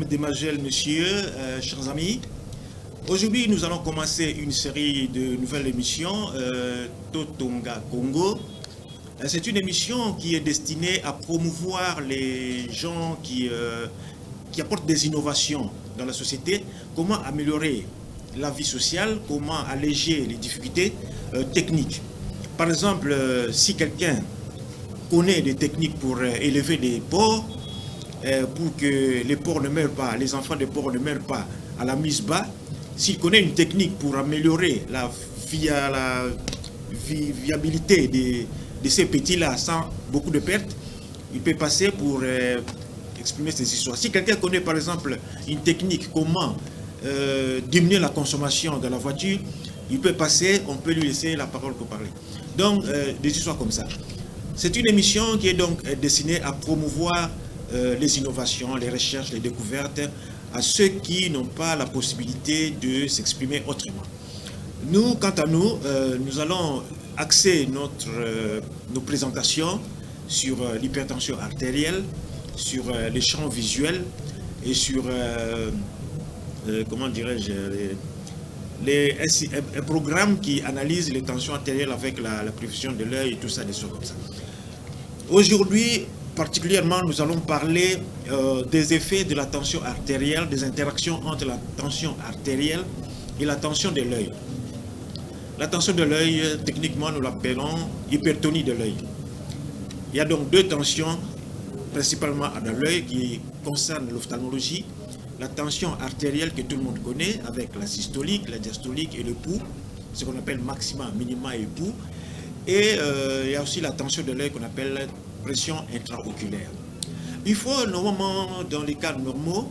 mesdemoiselles, messieurs, chers amis, aujourd'hui nous allons commencer une série de nouvelles émissions, Totonga Congo. C'est une émission qui est destinée à promouvoir les gens qui apportent des innovations dans la société, comment améliorer la vie sociale, comment alléger les difficultés techniques. Par exemple, si quelqu'un connaît des techniques pour élever des porcs, pour que les porcs ne meurent pas, les enfants des porcs ne meurent pas à la mise bas, s'il connaît une technique pour améliorer la viabilité de ces petits-là sans beaucoup de pertes, il peut passer pour exprimer ces histoires. Si quelqu'un connaît par exemple une technique comment diminuer la consommation de la voiture, il peut passer, on peut lui laisser la parole pour parler. Donc, des histoires comme ça. C'est une émission qui est donc destinée à promouvoir les innovations, les recherches, les découvertes à ceux qui n'ont pas la possibilité de s'exprimer autrement. Nous, quant à nous, nous allons axer nos présentations sur l'hypertension artérielle, sur les champs visuels et sur, comment dirais-je, un programme qui analyse les tensions artérielles avec la prévision de l'œil et tout ça, des choses comme ça. Aujourd'hui, particulièrement, nous allons parler des effets de la tension artérielle, des interactions entre la tension artérielle et la tension de l'œil. La tension de l'œil, techniquement, nous l'appelons hypertonie de l'œil. Il y a donc deux tensions, principalement dans l'œil, qui concernent l'ophtalmologie. La tension artérielle que tout le monde connaît, avec la systolique, la diastolique et le pouls, ce qu'on appelle maxima, minima et pouls. Et il y a aussi la tension de l'œil qu'on appelle pression intraoculaire. Il faut normalement, dans les cas normaux,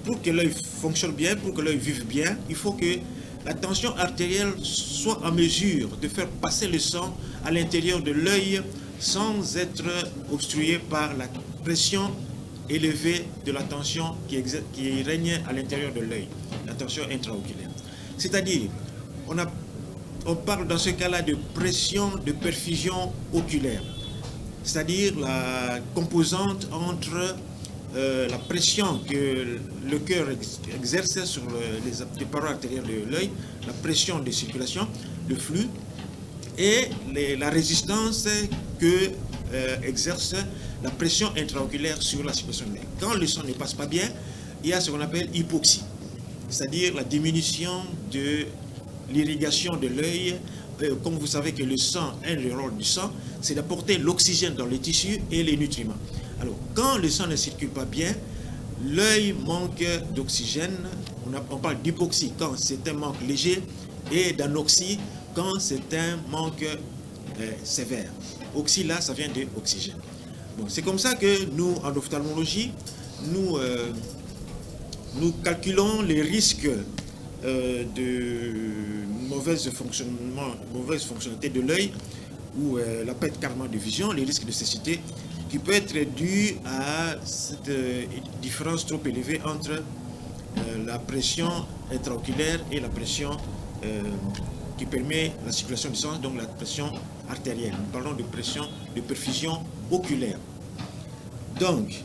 pour que l'œil fonctionne bien, pour que l'œil vive bien, il faut que la tension artérielle soit en mesure de faire passer le sang à l'intérieur de l'œil sans être obstrué par la pression élevée de la tension qui règne à l'intérieur de l'œil, la tension intraoculaire. C'est-à-dire, on parle dans ce cas-là de pression de perfusion oculaire, c'est-à-dire la composante entre la pression que le cœur exerce sur les parois artérielles de l'œil, la pression de circulation, le flux, et la résistance que exerce la pression intraoculaire sur la circulation de l'œil. Quand le sang ne passe pas bien, il y a ce qu'on appelle hypoxie, c'est-à-dire la diminution de l'irrigation de l'œil. Comme vous savez que le sang, le rôle du sang, c'est d'apporter l'oxygène dans les tissus et les nutriments. Alors, quand le sang ne circule pas bien, l'œil manque d'oxygène. On parle d'hypoxie quand c'est un manque léger et d'anoxie quand c'est un manque sévère. Oxy, là, ça vient de oxygène. Bon, c'est comme ça que nous, en ophtalmologie, nous calculons les risques de mauvaise fonctionnalité de l'œil ou la perte carrément de vision, les risques de cécité qui peut être dû à cette différence trop élevée entre la pression intraoculaire et la pression qui permet la circulation du sang, donc la pression artérielle. Nous parlons de pression de perfusion oculaire. Donc,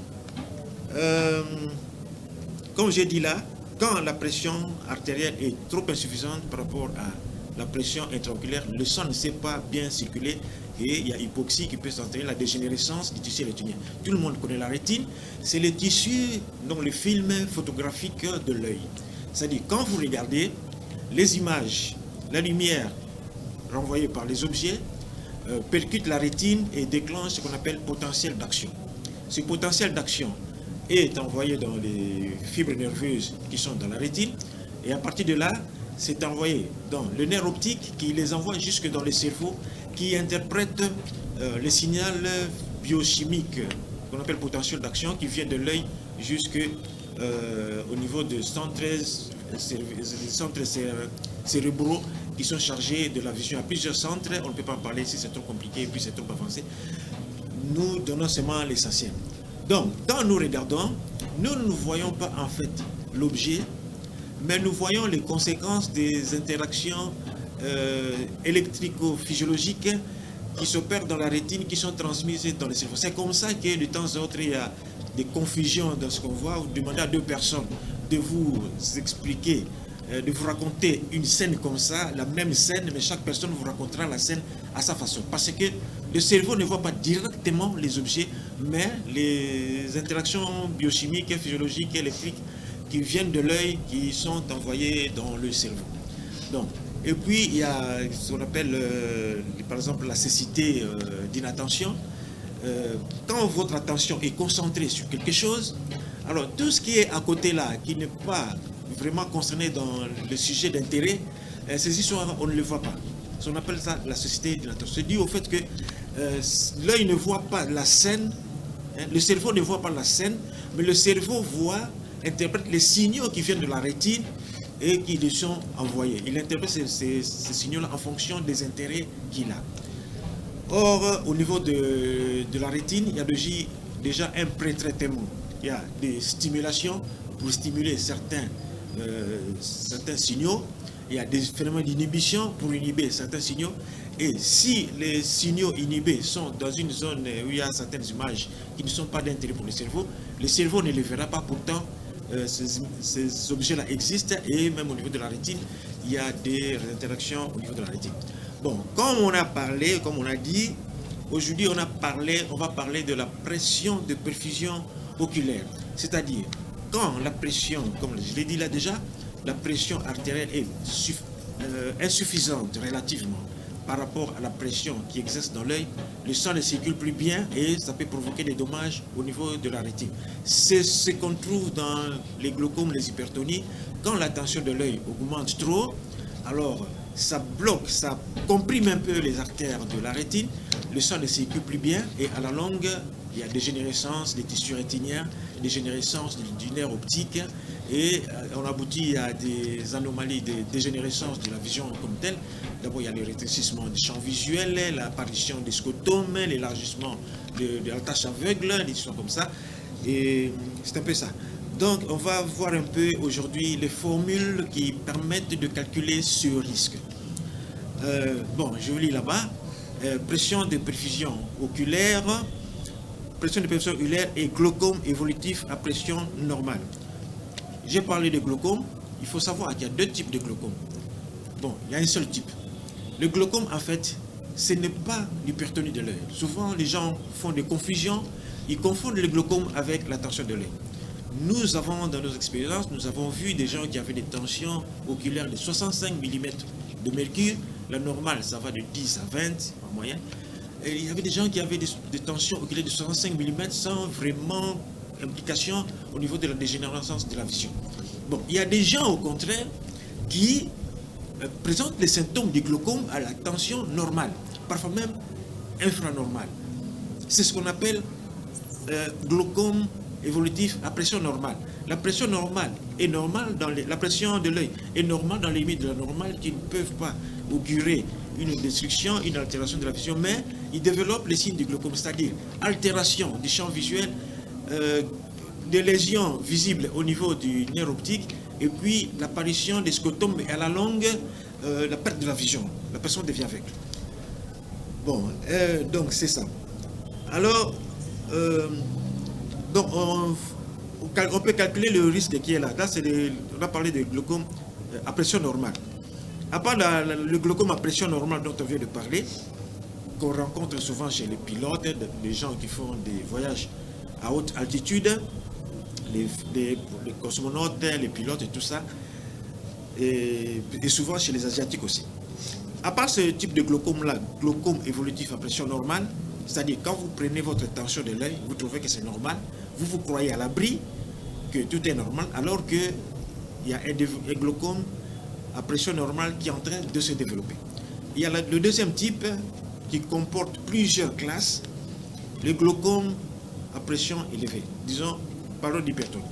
comme j'ai dit là, quand la pression artérielle est trop insuffisante par rapport à la pression intraoculaire, le sang ne sait pas bien circuler et il y a hypoxie qui peut s'entraîner la dégénérescence du tissu rétinien. Tout le monde connaît la rétine, c'est le tissu dans le film photographique de l'œil. C'est-à-dire, quand vous regardez les images, la lumière renvoyée par les objets percute la rétine et déclenche ce qu'on appelle potentiel d'action. Ce potentiel d'action est envoyé dans les fibres nerveuses qui sont dans la rétine, et à partir de là, c'est envoyé dans le nerf optique qui les envoie jusque dans le cerveau, qui interprète le signal biochimique qu'on appelle potentiel d'action, qui vient de l'œil jusqu'au niveau de centres cérébraux qui sont chargés de la vision. À plusieurs centres, on ne peut pas en parler ici, c'est trop compliqué et puis c'est trop avancé. Nous donnons seulement l'essentiel. Donc, quand nous regardons, nous ne voyons pas en fait l'objet, mais nous voyons les conséquences des interactions électrico-physiologiques qui s'opèrent dans la rétine, qui sont transmises dans le cerveau. C'est comme ça que de temps en temps, il y a des confusions dans ce qu'on voit, vous demandez à deux personnes de vous expliquer, de vous raconter une scène comme ça, la même scène, mais chaque personne vous racontera la scène à sa façon. Parce que le cerveau ne voit pas directement les objets, mais les interactions biochimiques, physiologiques, électriques qui viennent de l'œil, qui sont envoyées dans le cerveau. Donc, et puis, il y a ce qu'on appelle, par exemple, la cécité d'inattention. Quand votre attention est concentrée sur quelque chose, alors tout ce qui est à côté là, qui n'est pas vraiment concerné dans le sujet d'intérêt, ces histoires, on ne le voit pas. On appelle ça la cécité d'inattention. C'est dû au fait que l'œil ne voit pas la scène, hein, le cerveau ne voit pas la scène, mais le cerveau voit, interprète les signaux qui viennent de la rétine et qui lui sont envoyés. Il interprète ces signaux-là en fonction des intérêts qu'il a. Or, au niveau de la rétine, il y a déjà un pré-traitement. Il y a des stimulations pour stimuler certains signaux. Il y a des phénomènes d'inhibition pour inhiber certains signaux. Et si les signaux inhibés sont dans une zone où il y a certaines images qui ne sont pas d'intérêt pour le cerveau ne les verra pas. Pourtant, ces objets-là existent et même au niveau de la rétine, il y a des interactions au niveau de la rétine. Bon, comme on a parlé, comme on a dit, aujourd'hui on va parler de la pression de perfusion oculaire. C'est-à-dire, quand la pression, comme je l'ai dit là déjà, la pression artérielle est insuffisante relativement par rapport à la pression qui existe dans l'œil, le sang ne circule plus bien et ça peut provoquer des dommages au niveau de la rétine. C'est ce qu'on trouve dans les glaucomes, les hypertonies. Quand la tension de l'œil augmente trop, alors ça bloque, ça comprime un peu les artères de la rétine, le sang ne circule plus bien et à la longue, il y a dégénérescence des tissus rétiniens, dégénérescence du nerf optique et on aboutit à des anomalies de dégénérescence de la vision comme telle. D'abord, il y a le rétrécissement du champ visuel, l'apparition des scotomes, l'élargissement de la tache aveugle, des choses comme ça. Et c'est un peu ça. Donc, on va voir un peu aujourd'hui les formules qui permettent de calculer ce risque. Bon, je vous lis là-bas. Pression de perfusion oculaire, et glaucome évolutif à pression normale. J'ai parlé de glaucome. Il faut savoir qu'il y a deux types de glaucome. Bon, il y a un seul type. Le glaucome, en fait, ce n'est pas l'hypertonie de l'œil. Souvent, les gens font des confusions. Ils confondent le glaucome avec la tension de l'œil. Nous avons, dans nos expériences, nous avons vu des gens qui avaient des tensions oculaires de 65 mm de mercure. La normale, ça va de 10 à 20 en moyenne. Et il y avait des gens qui avaient des tensions oculaires de 65 mm sans vraiment implication au niveau de la dégénérescence de la vision. Bon, il y a des gens, au contraire, qui présentent les symptômes du glaucome à la tension normale, parfois même infranormale. C'est ce qu'on appelle glaucome évolutif à pression normale. La pression normale est normale la pression de l'œil est normale dans les limites de la normale qui ne peuvent pas augurer une destruction, une altération de la vision, mais ils développent les signes du glaucome, c'est-à-dire altération du champ visuel, des lésions visibles au niveau du nerf optique, et puis l'apparition des scotomes et à la longue, la perte de la vision. La personne devient aveugle. Bon, donc c'est ça. Alors, donc on peut calculer le risque qui est là. Là, on a parlé de glaucome à pression normale. À part le glaucome à pression normale dont on vient de parler, qu'on rencontre souvent chez les pilotes, les gens qui font des voyages à haute altitude, les cosmonautes, les pilotes et tout ça, et souvent chez les Asiatiques aussi. À part ce type de glaucome-là, glaucome évolutif à pression normale, c'est-à-dire quand vous prenez votre tension de l'œil, vous trouvez que c'est normal, vous vous croyez à l'abri, que tout est normal, alors qu'il y a un glaucome à pression normale qui est en train de se développer. Il y a le deuxième type qui comporte plusieurs classes, le glaucome à pression élevée, disons, parlons d'hypertonie.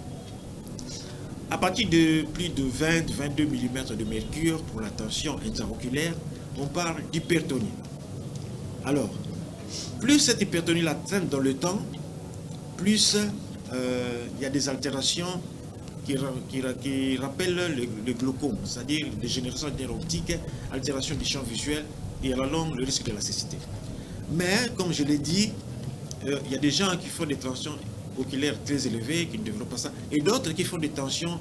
À partir de plus de 20-22 mm de mercure pour la tension intraoculaire, on parle d'hypertonie. Alors, plus cette hypertonie-là traîne dans le temps, plus il y a des altérations qui rappellent le glaucome, c'est-à-dire dégénérescence du nerf optique, altération du champ visuel et à la longue le risque de la cécité. Mais, comme je l'ai dit, il y a des gens qui font des tensions oculaires très élevées, qui ne développent pas ça, et d'autres qui font des tensions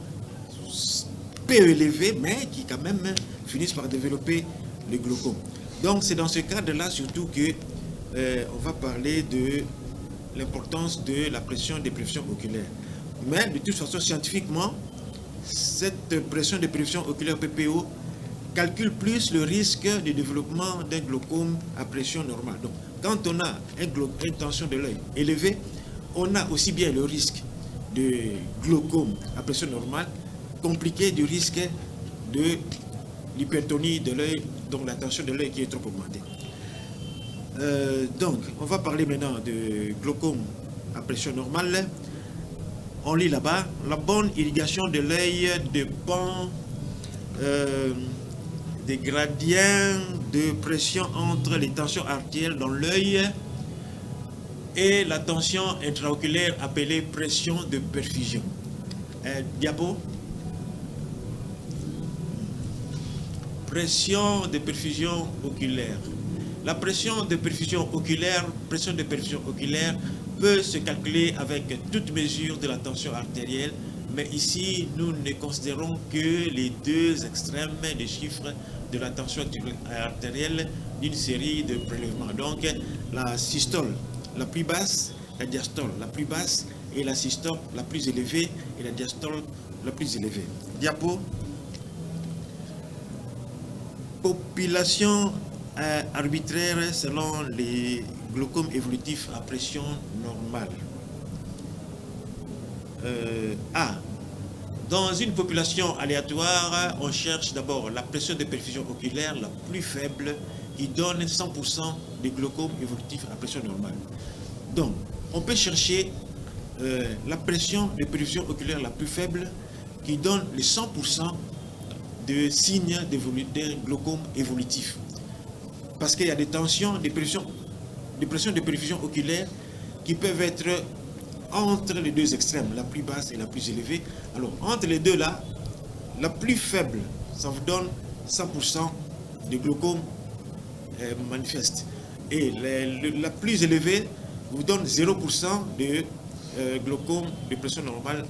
peu élevées, mais qui quand même finissent par développer le glaucome. Donc c'est dans ce cadre-là surtout que on va parler de l'importance de la pression de prévision oculaire. Mais de toute façon, scientifiquement, cette pression de prévision oculaire PPO calcule plus le risque de développement d'un glaucome à pression normale. Donc, quand on a une tension de l'œil élevée, on a aussi bien le risque de glaucome à pression normale, compliqué du risque de l'hypertonie de l'œil, donc la tension de l'œil qui est trop augmentée. Donc, on va parler maintenant de glaucome à pression normale. On lit là-bas, la bonne irrigation de l'œil dépend des gradients de pression entre les tensions artérielles dans l'œil et la tension intraoculaire appelée pression de perfusion. Diapo. Pression de perfusion oculaire. La pression de perfusion oculaire peut se calculer avec toute mesure de la tension artérielle, mais ici, nous ne considérons que les deux extrêmes des chiffres de la tension artérielle d'une série de prélèvements. Donc, la systole la plus basse, la diastole la plus basse, et la systole la plus élevée, et la diastole la plus élevée. Diapo. Population arbitraire selon les glaucomes évolutifs à pression normale. A. Dans une population aléatoire, on cherche d'abord la pression de perfusion oculaire la plus faible qui donne 100% des glaucomes évolutifs à pression normale. Donc, on peut chercher la pression de perfusion oculaire la plus faible qui donne les 100% de signes d'un glaucome évolutif. Parce qu'il y a des tensions, des pressions de perfusion oculaire qui peuvent être entre les deux extrêmes, la plus basse et la plus élevée. Alors, entre les deux là, la plus faible, ça vous donne 100% de glaucome manifeste. Et la plus élevée vous donne 0% de glaucome de pression normale,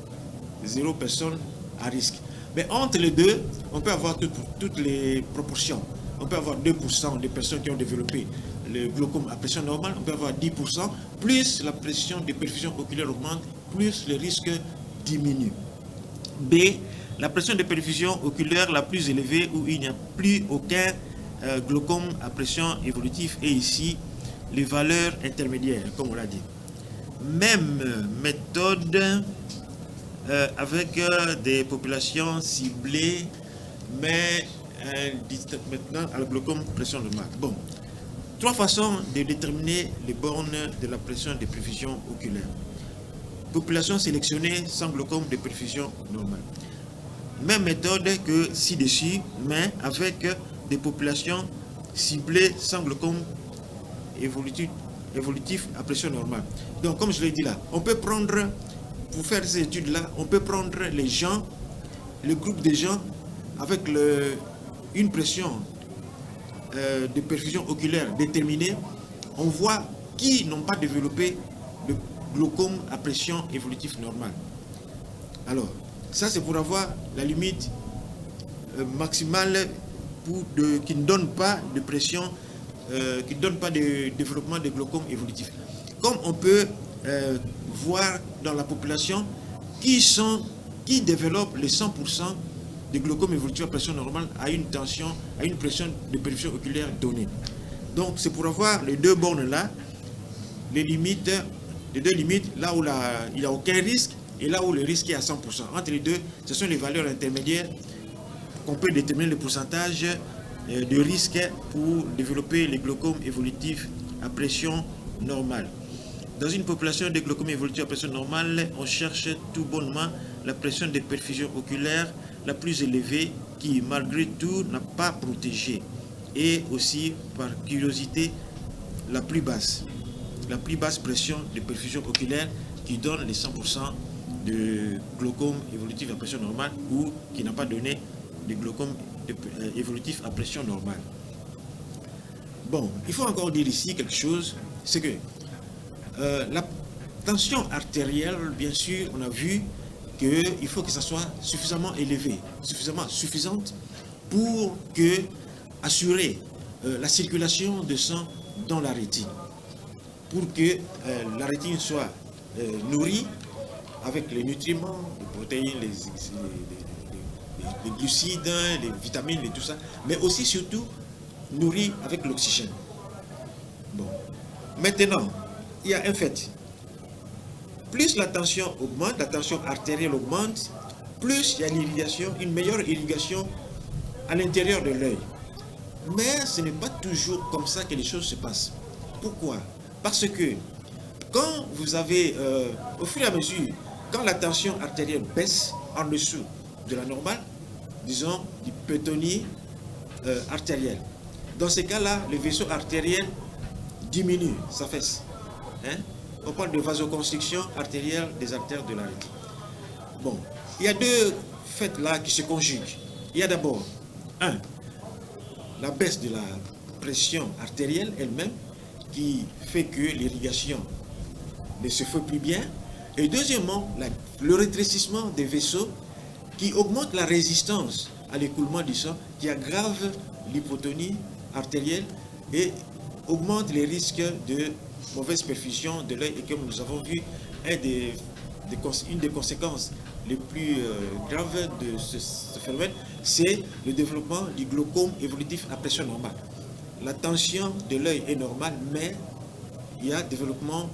0 personnes à risque. Mais entre les deux, on peut avoir toutes les proportions. On peut avoir 2% des personnes qui ont développé le glaucome à pression normale, on peut avoir 10%, plus la pression de perfusion oculaire augmente, plus le risque diminue. B, la pression de perfusion oculaire la plus élevée où il n'y a plus aucun glaucome à pression évolutive, et ici, les valeurs intermédiaires, comme on l'a dit. Même méthode avec des populations ciblées, mais maintenant à la glaucome pression normale. Bon, 3 façons de déterminer les bornes de la pression de perfusion oculaire. Population sélectionnée sans glaucome de perfusion normale. Même méthode que ci-dessus, mais avec des populations ciblées sans glaucome évolutif à pression normale. Donc, comme je l'ai dit là, on peut prendre, pour faire ces études-là, on peut prendre les gens, le groupe de gens avec une pression de perfusion oculaire déterminée. On voit qui n'ont pas développé le glaucome à pression évolutive normale. Alors, ça c'est pour avoir la limite maximale qui ne donne pas de pression, qui ne donne pas de développement de glaucome évolutif. Comme on peut voir dans la population qui développent les 100% de glaucome évolutif à pression normale à une tension, à une pression de perfusion oculaire donnée. Donc c'est pour avoir les deux bornes là, les deux limites, là où il n'y a aucun risque et là où le risque est à 100%. Entre les deux, ce sont les valeurs intermédiaires qu'on peut déterminer le pourcentage de risque pour développer les glaucomes évolutifs à pression normale. Dans une population de glaucome évolutif à pression normale, on cherche tout bonnement la pression de perfusion oculaire la plus élevée qui, malgré tout, n'a pas protégé. Et aussi, par curiosité, la plus basse pression de perfusion oculaire qui donne les 100% de glaucome évolutif à pression normale ou qui n'a pas donné de glaucome évolutif à pression normale. Bon, il faut encore dire ici quelque chose, c'est que tension artérielle, bien sûr, on a vu qu'il faut que ça soit suffisamment élevé, suffisante pour assurer la circulation de sang dans la rétine, pour que la rétine soit nourrie avec les nutriments, les protéines, les glucides, les vitamines et tout ça, mais aussi surtout nourrie avec l'oxygène. Bon. Maintenant, il y a un fait. Plus la tension augmente, la tension artérielle augmente, plus il y a l'irrigation, une meilleure irrigation à l'intérieur de l'œil. Mais ce n'est pas toujours comme ça que les choses se passent. Pourquoi? Parce que quand vous avez, au fur et à mesure, quand la tension artérielle baisse en dessous de la normale, disons l'hypertonie artérielle, dans ces cas-là, le vaisseau artériel diminue, s'affaisse. Hein? On parle de vasoconstriction artérielle des artères de la rétine. Bon, il y a deux faits là qui se conjuguent. Il y a d'abord, la baisse de la pression artérielle elle-même qui fait que l'irrigation ne se fait plus bien. Et deuxièmement, le rétrécissement des vaisseaux qui augmente la résistance à l'écoulement du sang, qui aggrave l'hypotonie artérielle et augmente les risques de mauvaise perfusion de l'œil. Et comme nous avons vu, une des conséquences les plus graves de ce phénomène, c'est le développement du glaucome évolutif à pression normale. La tension de l'œil est normale, mais il y a développement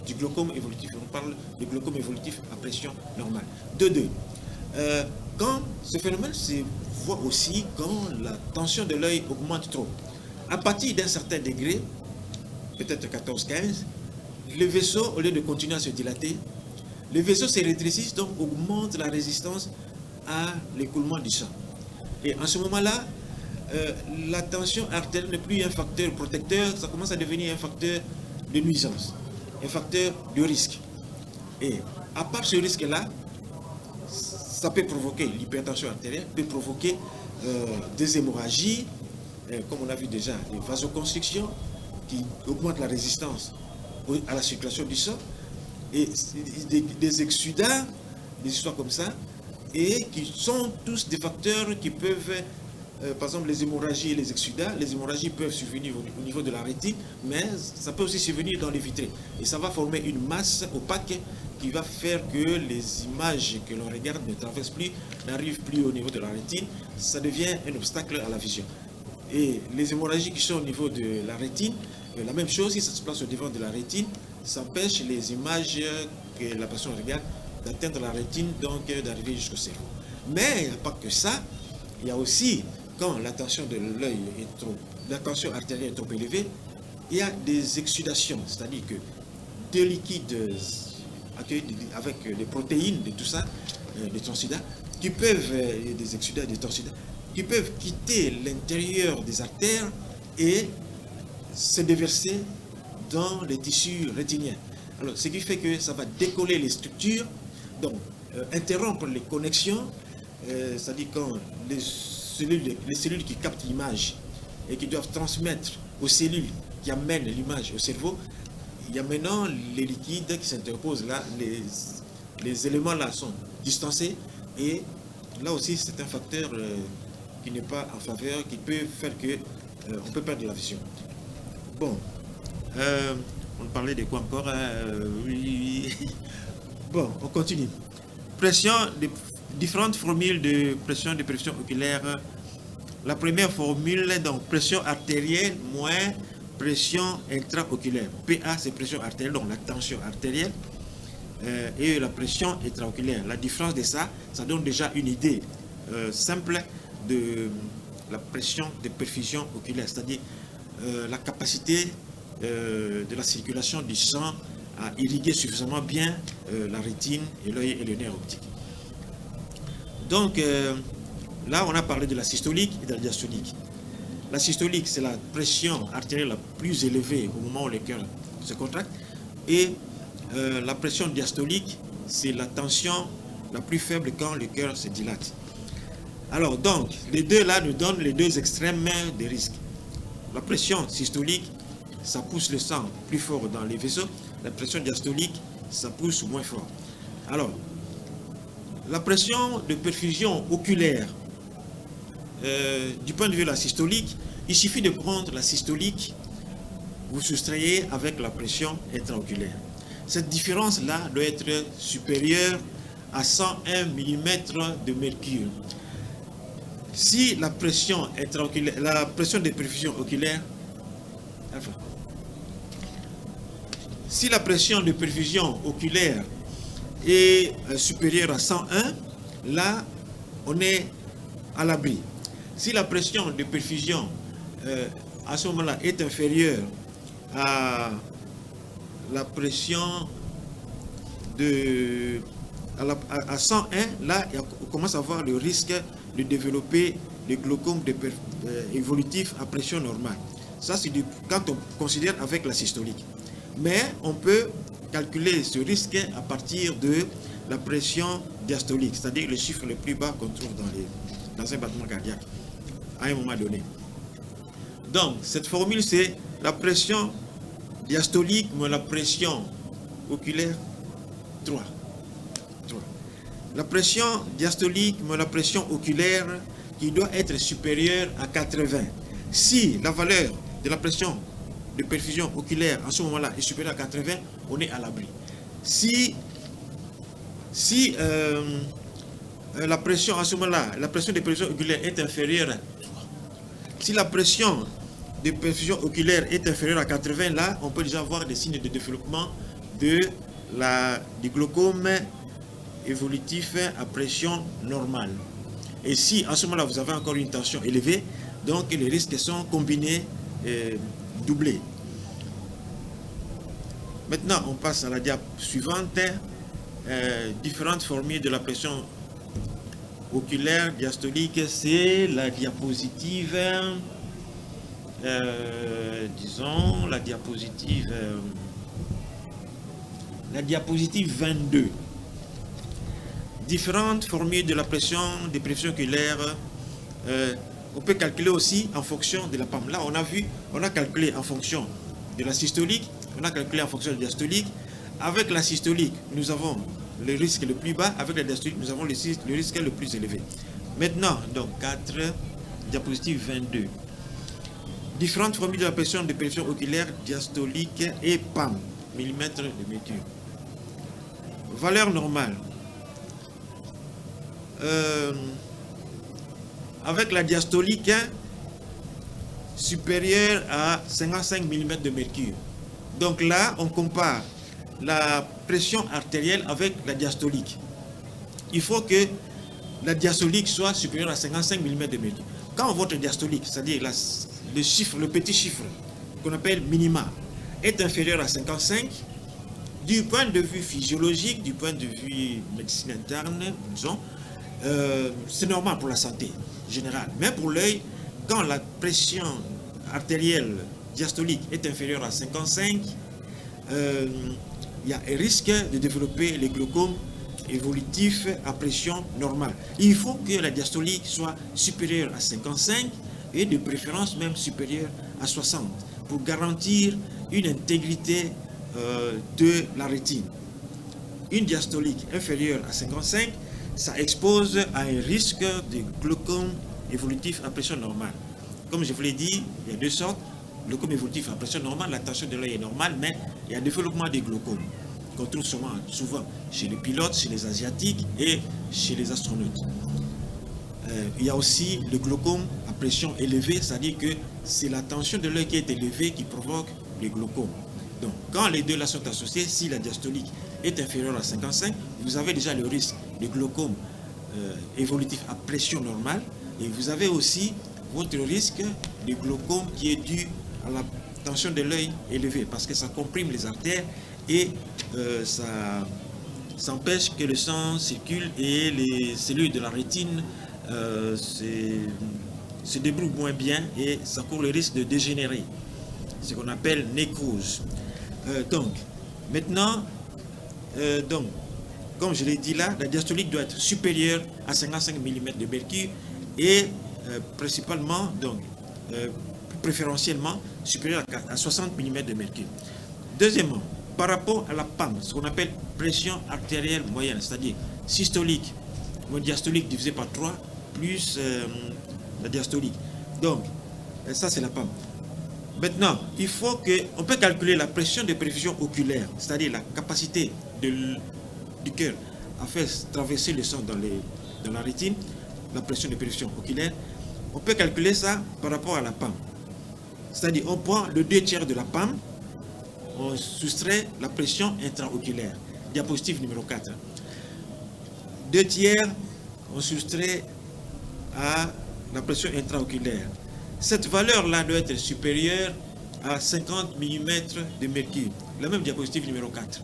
du glaucome évolutif. On parle de glaucome évolutif à pression normale. Quand ce phénomène se voit aussi quand la tension de l'œil augmente trop. À partir d'un certain degré, peut-être 14-15, le vaisseau, au lieu de continuer à se dilater, le vaisseau se rétrécit, donc augmente la résistance à l'écoulement du sang. Et en ce moment-là, la tension artérielle n'est plus un facteur protecteur, ça commence à devenir un facteur de nuisance, un facteur de risque. Et à part ce risque-là, ça peut provoquer l'hypertension artérielle, peut provoquer des hémorragies, comme on a vu déjà, les vasoconstrictions qui augmentent la résistance à la circulation du sang, et des exsudats, des histoires comme ça, et qui sont tous des facteurs qui peuvent, par exemple les hémorragies et les exsudats, les hémorragies peuvent survenir au niveau de la rétine, mais ça peut aussi survenir dans les vitrées. Et ça va former une masse opaque qui va faire que les images que l'on regarde ne traversent plus, n'arrivent plus au niveau de la rétine, ça devient un obstacle à la vision. Et les hémorragies qui sont au niveau de la rétine, la même chose, si ça se place au devant de la rétine, ça empêche les images que la personne regarde d'atteindre la rétine, donc d'arriver jusqu'au cerveau. Mais il n'y a pas que ça, il y a aussi, quand la tension de l'œil est trop, la tension artérielle est trop élevée, il y a des exsudations, c'est-à-dire que des liquides avec des protéines, de tout ça, des transudats, qui peuvent, des exsudats, des transudats, qui peuvent quitter l'intérieur des artères et se déverser dans les tissus rétiniens. Alors, ce qui fait que ça va décoller les structures, donc interrompre les connexions, c'est-à-dire quand les cellules qui captent l'image et qui doivent transmettre aux cellules qui amènent l'image au cerveau, il y a maintenant les liquides qui s'interposent là, les éléments là sont distancés et là aussi c'est un facteur qui n'est pas en faveur, qui peut faire que on peut perdre la vision. Bon, on parlait de quoi encore? Oui. Bon, on continue. Pression, différentes formules de pression de pression oculaire. La première formule, donc pression artérielle moins pression intraoculaire. PA, c'est pression artérielle, donc la tension artérielle, et la pression intraoculaire. La différence de ça, ça donne déjà une idée simple de la pression de perfusion oculaire, c'est-à-dire la capacité de la circulation du sang à irriguer suffisamment bien la rétine et l'œil et le nerf optique. Donc là, on a parlé de la systolique et de la diastolique. La systolique, c'est la pression artérielle la plus élevée au moment où le cœur se contracte. Et la pression diastolique, c'est la tension la plus faible quand le cœur se dilate. Alors, donc, les deux là nous donnent les deux extrêmes des risques. La pression systolique, ça pousse le sang plus fort dans les vaisseaux. La pression diastolique, ça pousse moins fort. Alors, la pression de perfusion oculaire, du point de vue de la systolique, il suffit de prendre la systolique, vous soustrayez avec la pression intraoculaire. Cette différence-là doit être supérieure à 101 mm de mercure. Si la pression intraoculaire, la pression de perfusion oculaire, enfin, si la pression de perfusion oculaire est supérieure à 101, là, on est à l'abri. Si la pression de perfusion à ce moment-là est inférieure à la pression à 101, là, on commence à avoir le risque de développer le glaucome évolutif à pression normale. Ça, c'est quand on considère avec la systolique. Mais on peut calculer ce risque à partir de la pression diastolique, c'est-à-dire le chiffre le plus bas qu'on trouve dans un battement cardiaque à un moment donné. Donc, cette formule, c'est la pression diastolique moins la pression oculaire 3. La pression diastolique moins la pression oculaire qui doit être supérieure à 80. Si la valeur de la pression de perfusion oculaire à ce moment-là est supérieure à 80, on est à l'abri. Si la pression à ce moment-là, la pression de perfusion oculaire est inférieure à 3, si la pression de perfusion oculaire est inférieure à 80, là, on peut déjà avoir des signes de développement du glaucome évolutif à pression normale. Et si à ce moment-là, vous avez encore une tension élevée, donc les risques sont combinés, doublés. Maintenant, on passe à la diapo suivante. Différentes formules de la pression oculaire diastolique, c'est la diapositive, disons, la diapositive 22. Différentes formules de la pression des pressions oculaires. On peut calculer aussi en fonction de la PAM. Là, on a calculé en fonction de la systolique, on a calculé en fonction de la diastolique. Avec la systolique, nous avons le risque le plus bas. Avec la diastolique, nous avons le risque le plus élevé. Maintenant, donc 4, diapositive 22. Différentes formules de la pression de pression oculaire diastolique et PAM, millimètres de mercure. Valeur normale. Avec la diastolique supérieure à 55 mm de mercure. Donc là, on compare la pression artérielle avec la diastolique. Il faut que la diastolique soit supérieure à 55 mm de mercure. Quand votre diastolique, c'est-à-dire le petit chiffre qu'on appelle minima, est inférieur à 55, du point de vue physiologique, du point de vue médecine interne, disons, c'est normal pour la santé générale. Mais pour l'œil, quand la pression artérielle diastolique est inférieure à 55, il y a un risque de développer les glaucomes évolutifs à pression normale. Il faut que la diastolique soit supérieure à 55 et de préférence même supérieure à 60 pour garantir une intégrité de la rétine. Une diastolique inférieure à 55, ça expose à un risque de glaucome évolutif à pression normale. Comme je vous l'ai dit, il y a deux sortes. Glaucome évolutif à pression normale, la tension de l'œil est normale, mais il y a un développement des glaucomes qu'on trouve souvent chez les pilotes, chez les asiatiques et chez les astronautes. Il y a aussi le glaucome à pression élevée, c'est-à-dire que c'est la tension de l'œil qui est élevée qui provoque les glaucomes. Donc, quand les deux là sont associés, si la diastolique est inférieure à 55, vous avez déjà le risque de glaucome évolutif à pression normale, et vous avez aussi votre risque de glaucome qui est dû à la tension de l'œil élevée, parce que ça comprime les artères et ça empêche que le sang circule et les cellules de la rétine se débrouillent moins bien et ça court le risque de dégénérer, ce qu'on appelle nécrose. Donc, maintenant, comme je l'ai dit là, la diastolique doit être supérieure à 55 mm de mercure et principalement, donc, préférentiellement supérieure à 60 mm de mercure. Deuxièmement, par rapport à la PAM, ce qu'on appelle pression artérielle moyenne, c'est-à-dire systolique, ou diastolique divisé par 3, plus la diastolique. Donc, ça c'est la PAM. Maintenant, il faut qu'on peut calculer la pression de perfusion oculaire, c'est-à-dire la capacité du cœur à faire traverser le sang dans la rétine, la pression de perfusion oculaire. On peut calculer ça par rapport à la PAM. C'est-à-dire, on prend le 2/3 de la PAM, on soustrait la pression intraoculaire. Diapositive numéro 4. 2/3, on soustrait à la pression intraoculaire. Cette valeur-là doit être supérieure à 50 mm de mercure. La même diapositive numéro 4.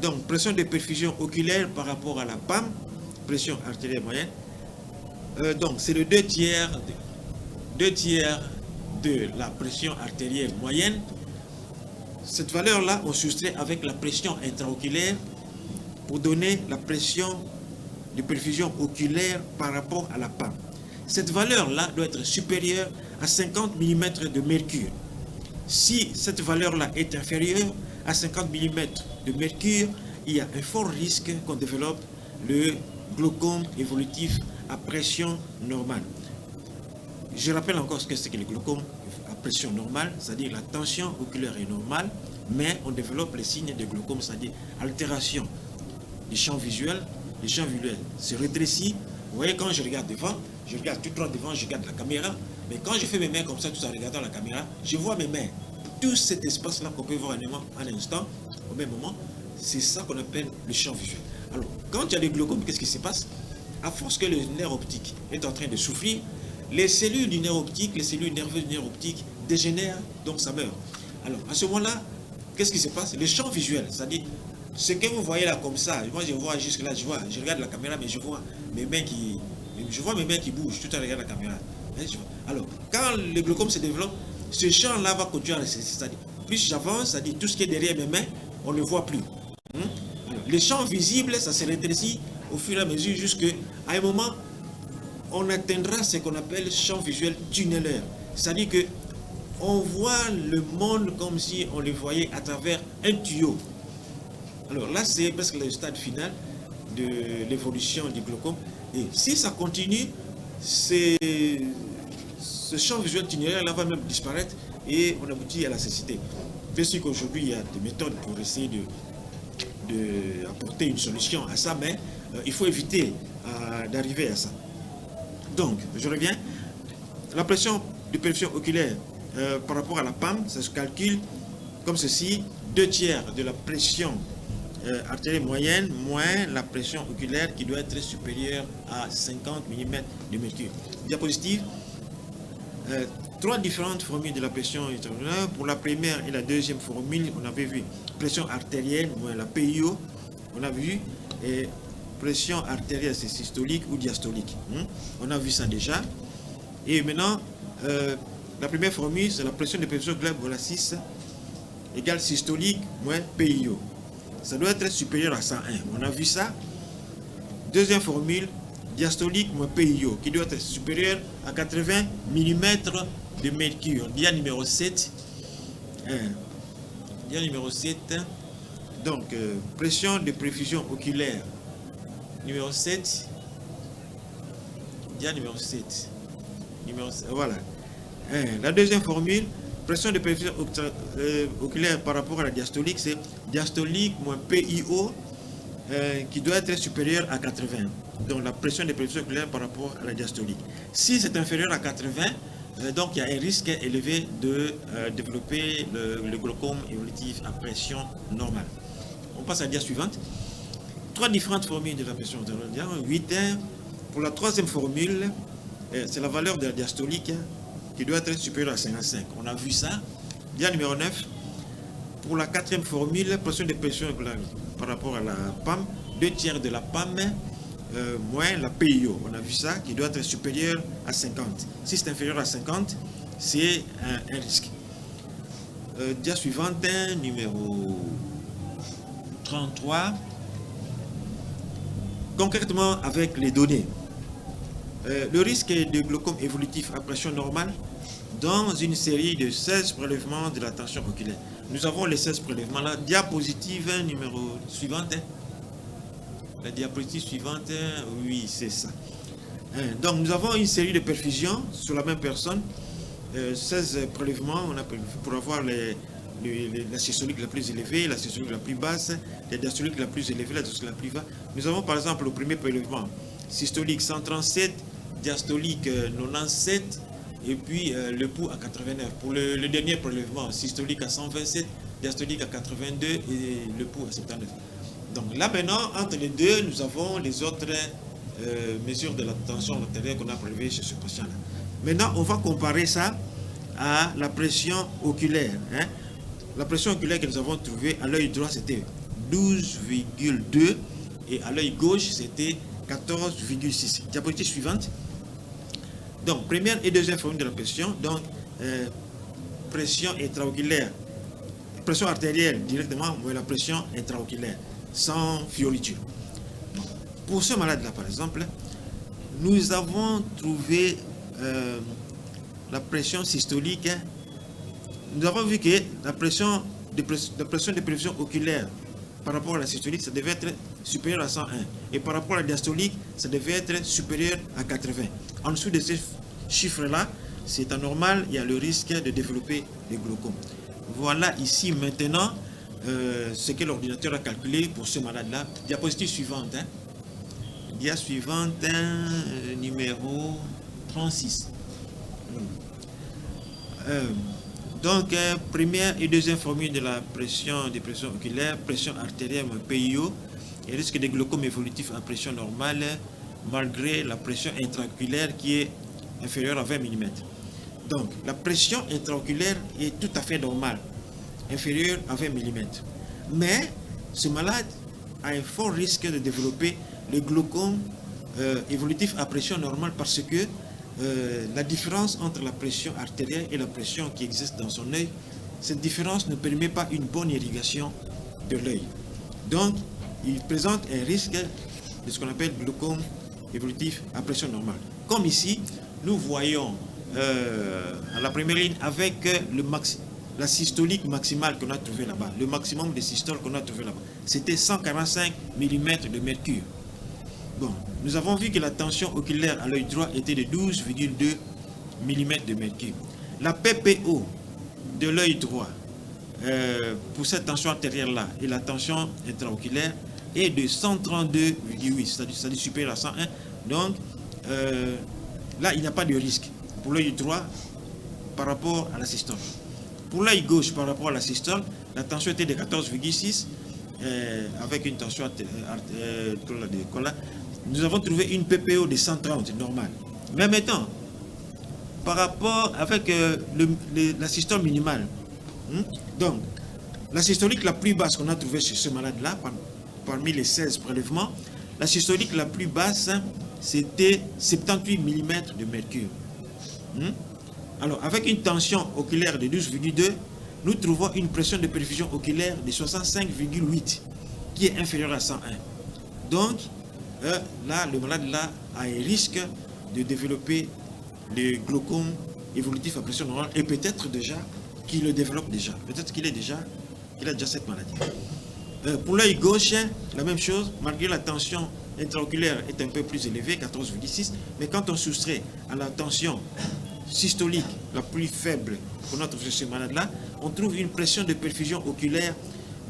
Donc, pression de perfusion oculaire par rapport à la PAM, pression artérielle moyenne. Donc, c'est le 2/3 de la pression artérielle moyenne. Cette valeur-là, on soustrait avec la pression intraoculaire pour donner la pression de perfusion oculaire par rapport à la PAM. Cette valeur-là doit être supérieure à 50 mm de mercure. Si cette valeur-là est inférieure à 50 mm de mercure, il y a un fort risque qu'on développe le glaucome évolutif à pression normale. Je rappelle encore ce que c'est que le glaucome à pression normale, c'est-à-dire la tension oculaire est normale, mais on développe les signes de glaucome, c'est-à-dire altération du champ visuel. Le champ visuel se rétrécit. Vous voyez, quand je regarde devant, je regarde tout droit devant, je regarde la caméra, mais quand je fais mes mains comme ça, tout en regardant la caméra, je vois mes mains. Tout cet espace-là qu'on peut voir en un instant, au même moment, c'est ça qu'on appelle le champ visuel. Alors, quand il y a le glaucome, qu'est-ce qui se passe? À force que le nerf optique est en train de souffrir, les cellules du nerf optique, les cellules nerveuses du nerf optique dégénèrent, donc ça meurt. Alors, à ce moment-là, qu'est-ce qui se passe? Le champ visuel, c'est-à-dire ce que vous voyez là comme ça, moi je vois jusque là, je regarde la caméra, mais je vois mes mains qui bougent tout en regardant la caméra. Alors, quand le glaucome se développe, ce champ-là va continuer à rester. C'est-à-dire, plus j'avance, c'est-à-dire tout ce qui est derrière mes mains, on ne le voit plus. Alors, les champs visibles, ça se rétrécit au fur et à mesure jusqu'à un moment, on atteindra ce qu'on appelle champ visuel tunnelaire. C'est-à-dire que on voit le monde comme si on le voyait à travers un tuyau. Alors là, c'est presque le stade final de l'évolution du glaucome. Et si ça continue, ce champ visuel tunnelaire-là va même disparaître et on aboutit à la cécité. Bien sûr qu'aujourd'hui, il y a des méthodes pour essayer d'apporter une solution à ça, mais il faut éviter d'arriver à ça. Donc, je reviens. La pression de perfusion oculaire par rapport à la PAM, ça se calcule comme ceci. 2/3 de la pression artérielle moyenne moins la pression oculaire qui doit être supérieure à 50 mm de mercure. Diapositive. 3 différentes formules de la pression artérielle. Pour la première et la deuxième formule, on avait vu pression artérielle moins la PIO. On a vu et pression artérielle, c'est systolique ou diastolique. On a vu ça déjà. Et maintenant, la première formule, c'est la pression de perfusion oculaire pour la 6 égale systolique moins PIO. Ça doit être supérieur à 101. On a vu ça. Deuxième formule, diastolique moins PIO, qui doit être supérieur à 80 mm de mercure. Dia numéro 7. Dia numéro 7. Donc, pression de perfusion oculaire. Numéro 7. Dia numéro 7. Voilà. La deuxième formule, pression de perfusion oculaire par rapport à la diastolique, c'est diastolique moins PIO qui doit être supérieur à 80. Donc la pression de perfusion oculaire par rapport à la diastolique. Si c'est inférieur à 80, donc il y a un risque élevé de développer le glaucome évolutif à pression normale. On passe à la dia suivante. 3 différentes formules de la pression artérielle. 8 heures. Pour la troisième formule, c'est la valeur de la diastolique qui doit être supérieure à 55. On a vu ça. Dia numéro 9. Pour la quatrième formule, pression de perfusion par rapport à la PAM, 2/3 de la PAM moins la PIO. On a vu ça, qui doit être supérieur à 50. Si c'est inférieur à 50, c'est un risque. Dia suivante, numéro 33. Concrètement, avec les données. le risque de glaucome évolutif à pression normale dans une série de 16 prélèvements de la tension oculaire. Nous avons les 16 prélèvements là. Diapositive numéro suivante. La diapositive suivante, oui, c'est ça. Donc, nous avons une série de perfusions sur la même personne. 16 prélèvements on a pour avoir la systolique la plus élevée, la systolique la plus basse, la diastolique la plus élevée, la diastolique la plus basse. Nous avons par exemple le premier prélèvement, systolique 137, diastolique 97, et puis le pouls à 89. Pour le dernier prélèvement, systolique à 127, diastolique à 82 et le pouls à 79. Donc là maintenant, entre les deux, nous avons les autres mesures de la tension artérielle qu'on a prélevées chez ce patient-là. Maintenant, on va comparer ça à la pression oculaire. La pression oculaire que nous avons trouvée à l'œil droit, c'était 12,2 et à l'œil gauche, c'était 14,6. Diapositive suivante. Donc, première et deuxième formule de la pression. Donc, pression intraoculaire, pression artérielle directement, mais la pression intraoculaire, sans fioriture. Pour ce malade-là, par exemple, nous avons trouvé la pression systolique. Nous avons vu que la pression de prévision oculaire par rapport à la systolique, ça devait être supérieur à 101. Et par rapport à la diastolique, ça devait être supérieur à 80. En dessous de ces chiffres-là, c'est anormal, il y a le risque de développer le glaucome. Voilà ici maintenant ce que l'ordinateur a calculé pour ce malade-là. Diapositive suivante. Dia suivante, numéro 36. Donc, première et deuxième formule de la pression oculaire, pression artérielle PIO, et risque de glaucome évolutif à pression normale, malgré la pression intraoculaire qui est inférieure à 20 mm. Donc, la pression intraoculaire est tout à fait normale, inférieure à 20 mm. Mais, ce malade a un fort risque de développer le glaucome évolutif à pression normale parce que la différence entre la pression artérielle et la pression qui existe dans son œil, cette différence ne permet pas une bonne irrigation de l'œil. Donc, il présente un risque de ce qu'on appelle glaucome évolutif à pression normale. Comme ici, nous voyons à la première ligne avec la systolique maximale qu'on a trouvée là-bas, le maximum de systole qu'on a trouvé là-bas, c'était 145 mm de mercure. Bon, nous avons vu que la tension oculaire à l'œil droit était de 12,2 mm de mercure. La PPO de l'œil droit pour cette tension artérielle-là et la tension intraoculaire est de 132,8, c'est-à-dire supérieur à 101. Donc, là, il n'y a pas de risque pour l'œil droit par rapport à la systole. Pour l'œil gauche par rapport à la systole, la tension était de 14,6 avec une tension artérielle. Nous avons trouvé une PPO de 130, normale. Mais maintenant, par rapport avec la systole minimale, donc, la systolique la plus basse qu'on a trouvée chez ce malade-là, parmi les 16 prélèvements, la systolique la plus basse, c'était 78 mm de mercure. Alors, avec une tension oculaire de 12,2, nous trouvons une pression de perfusion oculaire de 65,8, qui est inférieure à 101. Donc, là, le malade là a un risque de développer le glaucome évolutif à pression normale et peut-être déjà qu'il le développe déjà. Peut-être qu'il a déjà cette maladie. Pour l'œil gauche, la même chose, malgré la tension intraoculaire est un peu plus élevée, 14,6, mais quand on soustrait à la tension systolique la plus faible qu'on a trouvé chez ce malade-là, on trouve une pression de perfusion oculaire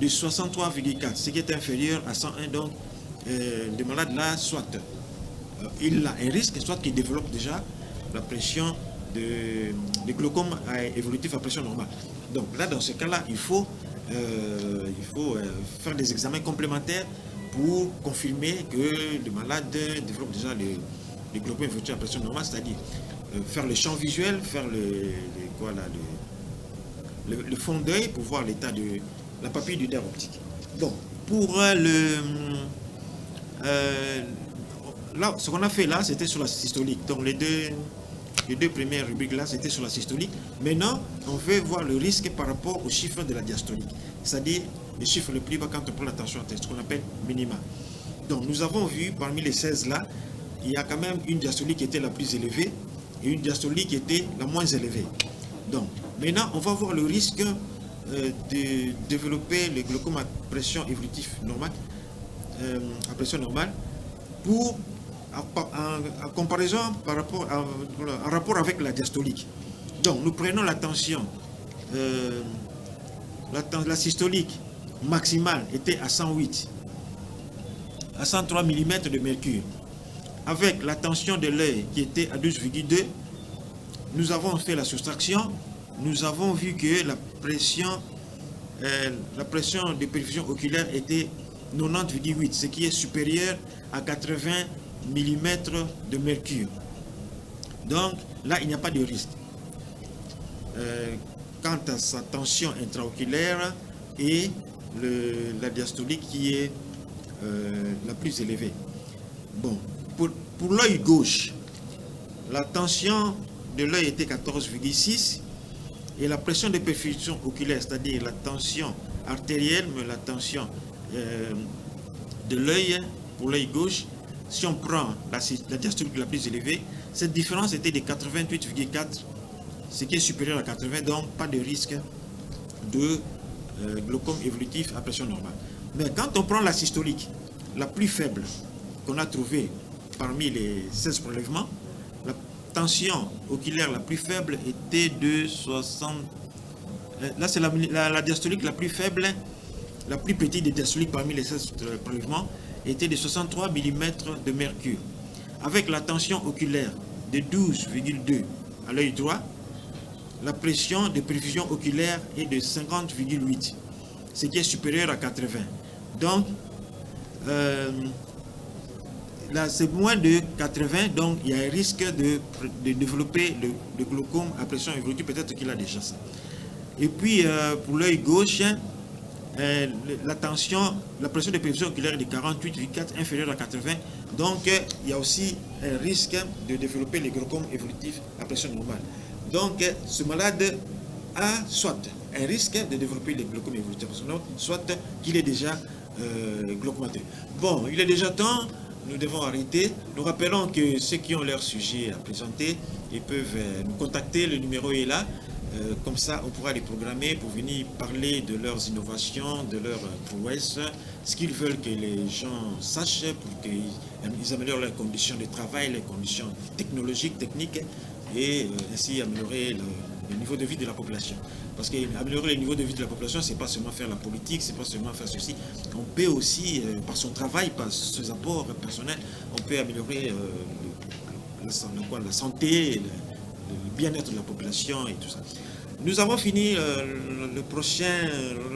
de 63,4, ce qui est inférieur à 101. Donc, le malade là, soit il a un risque, soit qu'il développe déjà la pression de glaucome évolutif à pression normale. Donc là, dans ce cas-là, il faut faire des examens complémentaires pour confirmer que le malade développe déjà le glaucome évolutif à pression normale, c'est-à-dire faire le champ visuel, faire le fond d'œil pour voir l'état de la papille du nerf optique. Donc, pour là, ce qu'on a fait là, c'était sur la systolique. Donc, les deux premières rubriques là, c'était sur la systolique. Maintenant, on veut voir le risque par rapport aux chiffres de la diastolique. C'est-à-dire les chiffres les plus bas quand on prend la tension artérielle, ce qu'on appelle minima. Donc, nous avons vu parmi les 16 là, il y a quand même une diastolique qui était la plus élevée et une diastolique qui était la moins élevée. Donc, maintenant, on va voir le risque de développer le glaucome à pression évolutive normale, à pression normale, en comparaison en rapport avec la diastolique. Donc, nous prenons la tension, la systolique maximale était à 108, à 103 mm de mercure. Avec la tension de l'œil qui était à 12,2, nous avons fait la soustraction, nous avons vu que la pression de perfusion oculaire était 90,8, ce qui est supérieur à 80 mm de mercure. Donc là, il n'y a pas de risque. Quant à sa tension intraoculaire et la diastolique qui est la plus élevée. Bon, pour l'œil gauche, la tension de l'œil était 14,6 et la pression de perfusion oculaire, c'est-à-dire la tension artérielle, mais la tension de l'œil pour l'œil gauche, si on prend la diastolique la plus élevée, cette différence était de 88,4, ce qui est supérieur à 80, donc pas de risque de glaucome évolutif à pression normale. Mais quand on prend la systolique la plus faible qu'on a trouvée parmi les 16 prélèvements, la tension oculaire la plus faible était de 60. Là, c'est la diastolique la plus faible, la plus petite des diastoliques parmi les 16 prélèvements, était de 63 mm de mercure. Avec la tension oculaire de 12,2 à l'œil droit, la pression de perfusion oculaire est de 50,8, ce qui est supérieur à 80. Donc, là, c'est moins de 80, donc il y a un risque de développer le glaucome à pression évolutive, peut-être qu'il a déjà ça. Et puis, pour l'œil gauche, la pression de perfusion oculaire est de 48,4, inférieure à 80, donc il y a aussi un risque de développer le glaucome évolutif à pression normale. Donc, ce malade a soit un risque de développer le glaucome évolutif à pression normale, soit qu'il est déjà glaucomateux. Bon, il est déjà temps. Nous devons arrêter. Nous rappelons que ceux qui ont leur sujet à présenter, ils peuvent nous contacter. Le numéro est là. Comme ça, on pourra les programmer pour venir parler de leurs innovations, de leurs prouesses, ce qu'ils veulent que les gens sachent pour qu'ils améliorent leurs conditions de travail, les conditions technologiques, techniques, et ainsi améliorer le niveau de vie de la population. Parce qu'améliorer le niveau de vie de la population, c'est pas seulement faire la politique, c'est pas seulement faire ceci. On peut aussi, par son travail, par ses apports personnels, on peut améliorer la santé, le bien-être de la population et tout ça. Nous avons fini la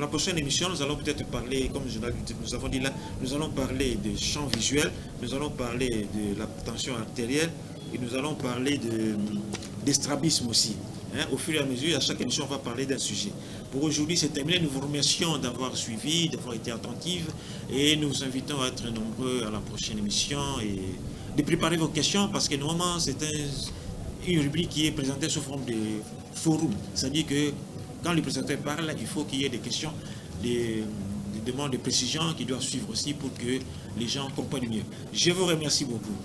prochaine émission. Nous allons peut-être parler, comme nous avons dit là, nous allons parler des champs visuels, nous allons parler de la tension artérielle et nous allons parler des strabismes aussi. Hein, au fur et à mesure, à chaque émission, on va parler d'un sujet. Pour aujourd'hui, c'est terminé. Nous vous remercions d'avoir suivi, d'avoir été attentifs et nous vous invitons à être nombreux à la prochaine émission et de préparer vos questions parce que normalement, c'est une rubrique qui est présentée sous forme de forum. C'est-à-dire que quand le présentateur parle, il faut qu'il y ait des questions, des demandes de précision qui doivent suivre aussi pour que les gens comprennent mieux. Je vous remercie beaucoup.